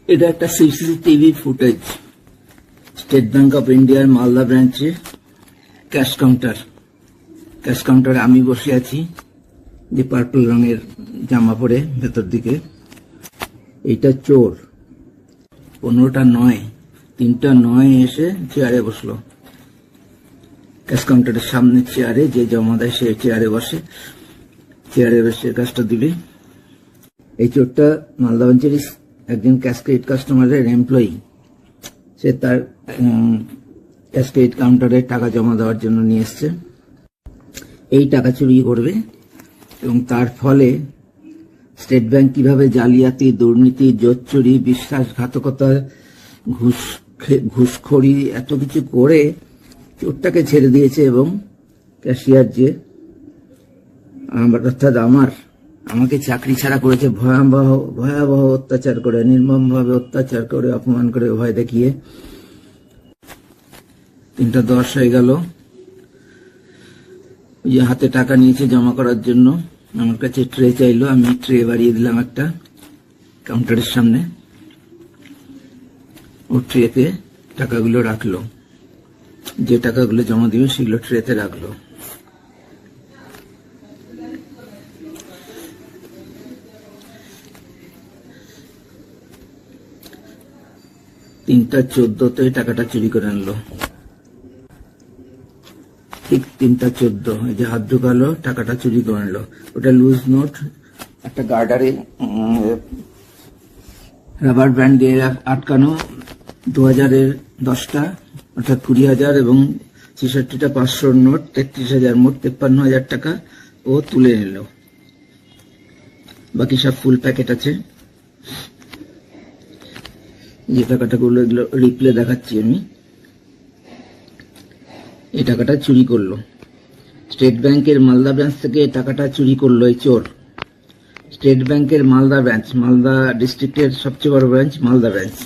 এটা একটা CCTV footage, state bank of ইন্ডিয়ার মালদা ব্রাঞ্চে ক্যাশ কাউন্টারে আমি বসে আছি, যে পার্পল রঙের জামা পরে ভেতর দিকে। এইটা চোর 15টা 9, 3টা 9 এসে চেয়ারে বসলো। ক্যাশ কাউন্টারের সামনে চেয়ারে যে জমা দেয় সে চেয়ারে বসে, চেয়ারে বসে কাজটা দিবে। এই চোরটা মালদা ব্রাঞ্চের একজন ক্যাশ ক্রেডিট কাস্টমারের এমপ্লয়ি। সে তার ক্যাশ ক্রেডিট কাউন্টারে টাকা জমা দেওয়ার জন্য নিয়ে এসছে। এই টাকা চুরি করবে এবং তার ফলে স্টেট ব্যাংক কিভাবে জালিয়াতি, দুর্নীতি, জোচ্চুরি, বিশ্বাসঘাতকতা, ঘুষখড়ি এত কিছু করে চোরটাকে ছেড়ে দিয়েছে এবং ক্যাশিয়ার যে অর্থাৎ আমাকে চাকরি ছাড়া করেছে, ভয়াবহ অত্যাচার করে, নির্মমভাবে অত্যাচার করে, অপমান করে, ভয় দেখিয়ে। 3টা 10 হয়ে গেল। যে হাতে টাকা নিয়েছে জমা করার জন্য, আমার কাছে ট্রে চাইলো, আমি ট্রে বাড়িয়ে দিলাম একটা কাউন্টারের সামনে। ও ট্রেতে টাকাগুলো রাখলো, যে টাকাগুলো জমা দিবে সেগুলো ট্রেতে রাখলো। তিনটা 14তে টাকাটা চুরি করে আনলো। ঠিক 3টা 14, এই যে হাত ঢুকালো, টাকাটা চুরি করে আনলো। ওটা লুজ নোট, একটা গার্ডারে রাবার ব্যান্ড দিয়ে আটকানো, 2000-এর 10টা অর্থাৎ 20,000 এবং 66টা 500-র নোট, 33,000 মোট 53,000 টাকা ও তুলে নিল। বাকি সব ফুল প্যাকেট আছে। যে টাকাটাগুলো এগুলো রিপ্লে দেখাচ্ছি আমি। এই টাকাটা চুরি করলো স্টেট ব্যাংকের মালদা ব্রাঞ্চ থেকে। টাকাটা চুরি করলো এই চোর স্টেট ব্যাংকের মালদা ব্রাঞ্চ, মালদা ডিস্ট্রিক্টের সবচেয়ে বড় ব্রাঞ্চ মালদা ব্রাঞ্চ।